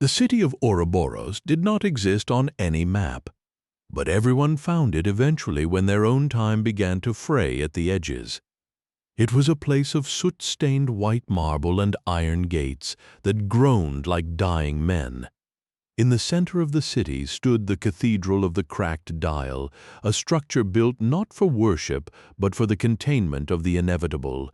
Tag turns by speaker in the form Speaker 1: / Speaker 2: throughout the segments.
Speaker 1: The city of Ouroboros did not exist on any map, but everyone found it eventually when their own time began to fray at the edges. It was a place of soot-stained white marble and iron gates that groaned like dying men. In the center of the city stood the Cathedral of the Cracked Dial, a structure built not for worship but for the containment of the inevitable.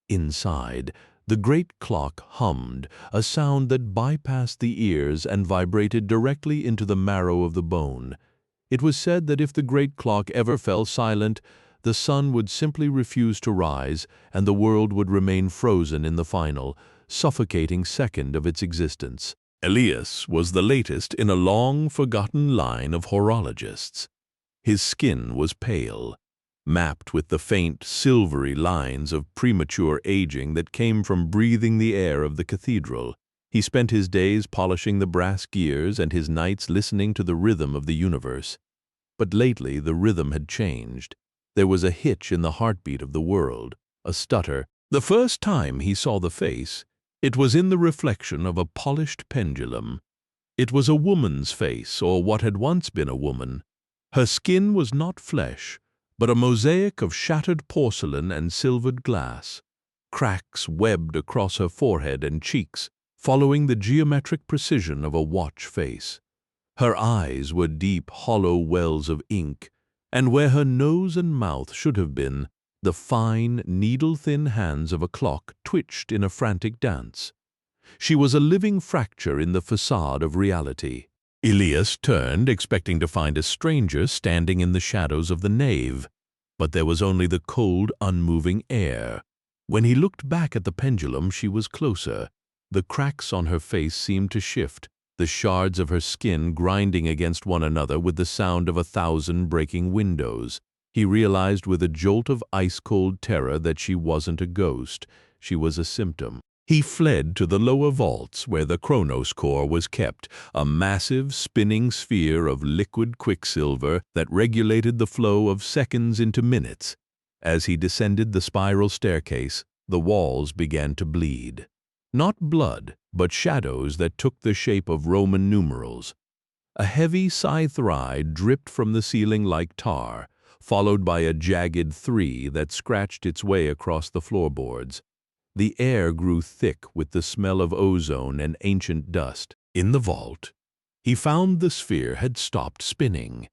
Speaker 1: Inside, the great clock hummed, a sound that bypassed the ears and vibrated directly into the marrow of the bone. It was said that if the great clock ever fell silent, the sun would simply refuse to rise, and the world would remain frozen in the final, suffocating second of its existence. Elias was the latest in a long-forgotten line of horologists. His skin was pale, mapped with the faint, silvery lines of premature aging that came from breathing the air of the cathedral. He spent his days polishing the brass gears and his nights listening to the rhythm of the universe. But lately the rhythm had changed. There was a hitch in the heartbeat of the world, a stutter. The first time he saw the face, it was in the reflection of a polished pendulum. It was a woman's face, or what had once been a woman. Her skin was not flesh, but a mosaic of shattered porcelain and silvered glass. Cracks webbed across her forehead and cheeks, following the geometric precision of a watch face. Her eyes were deep, hollow wells of ink, and where her nose and mouth should have been, the fine, needle-thin hands of a clock twitched in a frantic dance. She was a living fracture in the facade of reality. Elias turned, expecting to find a stranger standing in the shadows of the nave, but there was only the cold, unmoving air. When he looked back at the pendulum, she was closer. The cracks on her face seemed to shift, the shards of her skin grinding against one another with the sound of 1,000 breaking windows. He realized with a jolt of ice-cold terror that she wasn't a ghost, she was a symptom. He fled to the lower vaults where the Chronos core was kept, a massive, spinning sphere of liquid quicksilver that regulated the flow of seconds into minutes. As he descended the spiral staircase, the walls began to bleed. Not blood, but shadows that took the shape of Roman numerals. A heavy cytherae dripped from the ceiling like tar, followed by a jagged 3 that scratched its way across the floorboards. The air grew thick with the smell of ozone and ancient dust. In the vault, he found the sphere had stopped spinning.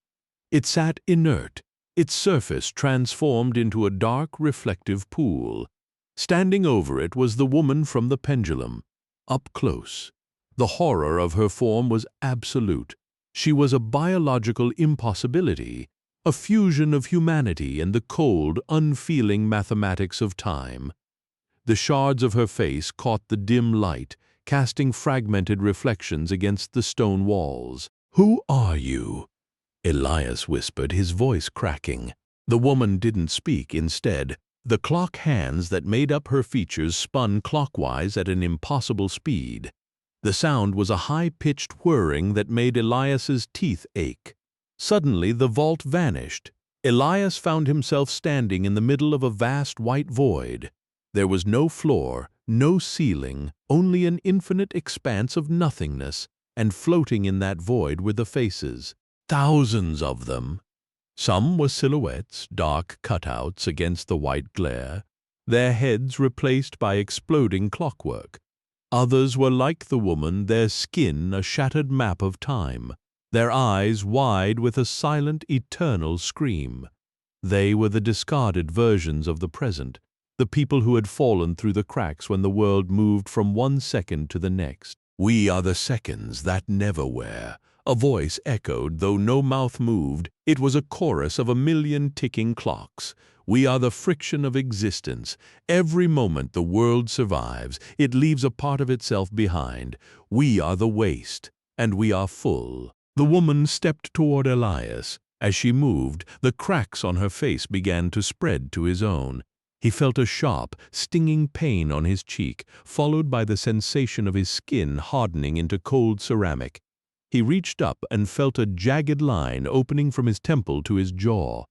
Speaker 1: It sat inert, its surface transformed into a dark, reflective pool. Standing over it was the woman from the pendulum, up close. The horror of her form was absolute. She was a biological impossibility, a fusion of humanity and the cold, unfeeling mathematics of time. The shards of her face caught the dim light, casting fragmented reflections against the stone walls. "Who are you?" Elias whispered, his voice cracking. The woman didn't speak. Instead, the clock hands that made up her features spun clockwise at an impossible speed. The sound was a high-pitched whirring that made Elias's teeth ache. Suddenly, the vault vanished. Elias found himself standing in the middle of a vast white void. There was no floor, no ceiling, only an infinite expanse of nothingness, and floating in that void were the faces. Thousands of them. Some were silhouettes, dark cutouts against the white glare, their heads replaced by exploding clockwork. Others were like the woman, their skin a shattered map of time, their eyes wide with a silent, eternal scream. They were the discarded versions of the present, the people who had fallen through the cracks when the world moved from one second to the next. "We are the seconds that never were," a voice echoed, though no mouth moved. It was a chorus of 1,000,000 ticking clocks. "We are the friction of existence. Every moment the world survives, it leaves a part of itself behind. We are the waste, and we are full." The woman stepped toward Elias. As she moved, the cracks on her face began to spread to his own. He felt a sharp, stinging pain on his cheek, followed by the sensation of his skin hardening into cold ceramic. He reached up and felt a jagged line opening from his temple to his jaw.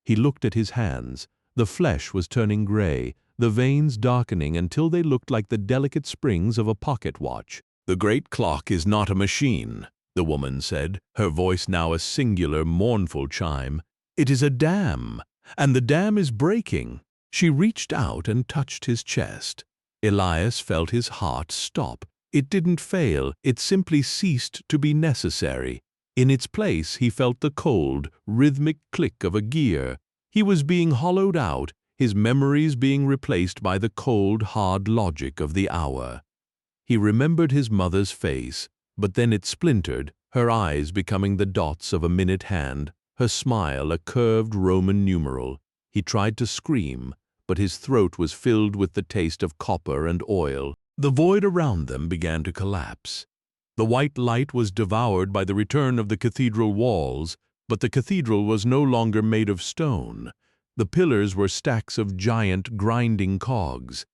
Speaker 1: He looked at his hands. The flesh was turning gray, the veins darkening until they looked like the delicate springs of a pocket watch. "The great clock is not a machine," the woman said, her voice now a singular, mournful chime. "It is a dam, and the dam is breaking." She reached out and touched his chest. Elias felt his heart stop. It didn't fail, it simply ceased to be necessary. In its place he felt the cold, rhythmic click of a gear. He was being hollowed out, his memories being replaced by the cold, hard logic of the hour. He remembered his mother's face, but then it splintered, her eyes becoming the dots of a minute hand, her smile a curved Roman numeral. He tried to scream, but his throat was filled with the taste of copper and oil. The void around them began to collapse. The white light was devoured by the return of the cathedral walls, but the cathedral was no longer made of stone. The pillars were stacks of giant, grinding cogs.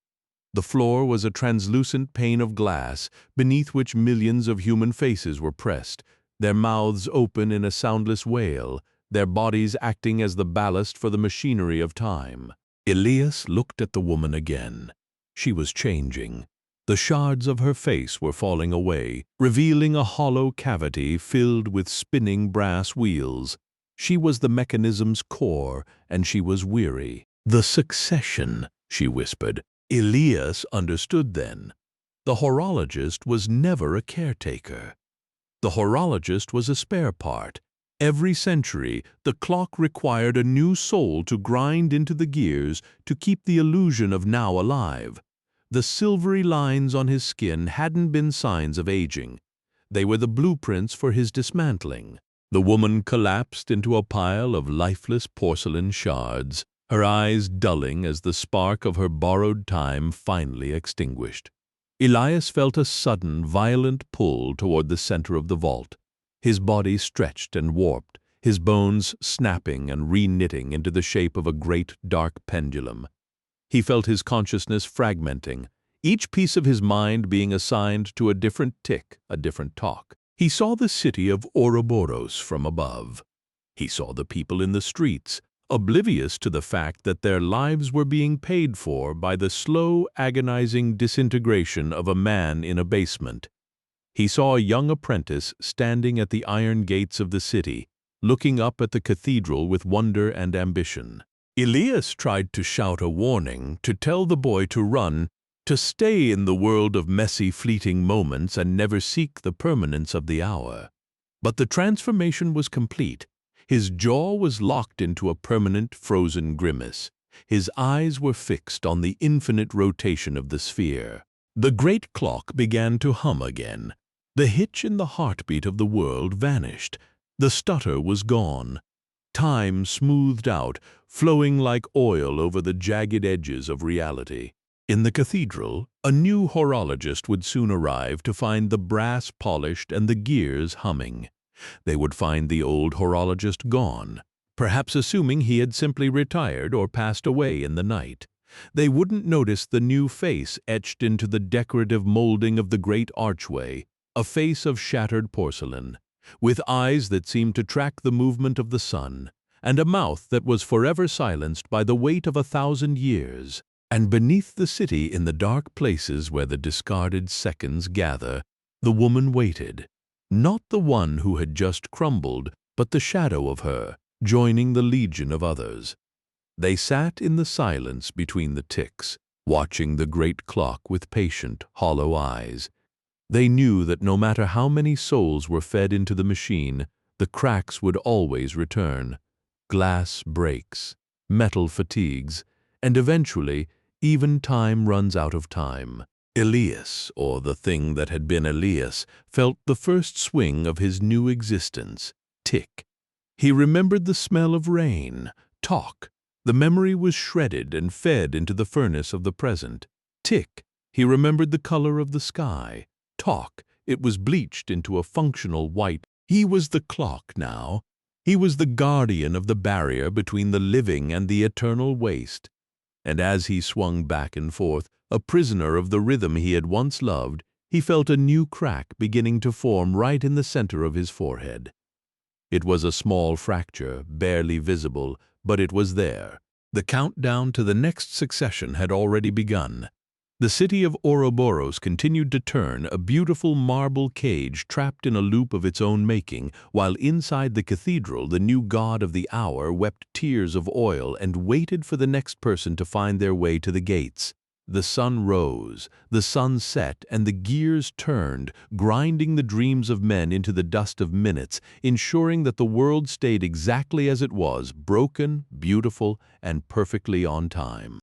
Speaker 1: The floor was a translucent pane of glass, beneath which millions of human faces were pressed, their mouths open in a soundless wail, their bodies acting as the ballast for the machinery of time. Elias looked at the woman again. She was changing. The shards of her face were falling away, revealing a hollow cavity filled with spinning brass wheels. She was the mechanism's core, and she was weary. "The succession," she whispered. Elias understood then. The horologist was never a caretaker. The horologist was a spare part. Every century, the clock required a new soul to grind into the gears to keep the illusion of now alive. The silvery lines on his skin hadn't been signs of aging. They were the blueprints for his dismantling. The woman collapsed into a pile of lifeless porcelain shards, her eyes dulling as the spark of her borrowed time finally extinguished. Elias felt a sudden, violent pull toward the center of the vault. His body stretched and warped, his bones snapping and re-knitting into the shape of a great, dark pendulum. He felt his consciousness fragmenting, each piece of his mind being assigned to a different tick, a different talk. He saw the city of Ouroboros from above. He saw the people in the streets, oblivious to the fact that their lives were being paid for by the slow, agonizing disintegration of a man in a basement. He saw a young apprentice standing at the iron gates of the city, looking up at the cathedral with wonder and ambition. Elias tried to shout a warning, to tell the boy to run, to stay in the world of messy, fleeting moments and never seek the permanence of the hour. But the transformation was complete. His jaw was locked into a permanent, frozen grimace. His eyes were fixed on the infinite rotation of the sphere. The great clock began to hum again. The hitch in the heartbeat of the world vanished. The stutter was gone. Time smoothed out, flowing like oil over the jagged edges of reality. In the cathedral, a new horologist would soon arrive to find the brass polished and the gears humming. They would find the old horologist gone, perhaps assuming he had simply retired or passed away in the night. They wouldn't notice the new face etched into the decorative molding of the great archway, a face of shattered porcelain, with eyes that seemed to track the movement of the sun, and a mouth that was forever silenced by the weight of 1,000 years. And beneath the city, in the dark places where the discarded seconds gather, the woman waited. Not the one who had just crumbled, but the shadow of her, joining the legion of others. They sat in the silence between the ticks, watching the great clock with patient, hollow eyes. They knew that no matter how many souls were fed into the machine, the cracks would always return. Glass breaks, metal fatigues, and eventually, even time runs out of time. Elias, or the thing that had been Elias, felt the first swing of his new existence. Tick. He remembered the smell of rain. Talk. The memory was shredded and fed into the furnace of the present. Tick. He remembered the color of the sky. Talk. It was bleached into a functional white. He was the clock now. He was the guardian of the barrier between the living and the eternal waste. And as he swung back and forth, a prisoner of the rhythm he had once loved, he felt a new crack beginning to form right in the center of his forehead. It was a small fracture, barely visible, but it was there. The countdown to the next succession had already begun. The city of Ouroboros continued to turn, a beautiful marble cage trapped in a loop of its own making, while inside the cathedral the new god of the hour wept tears of oil and waited for the next person to find their way to the gates. The sun rose, the sun set, and the gears turned, grinding the dreams of men into the dust of minutes, ensuring that the world stayed exactly as it was, broken, beautiful, and perfectly on time.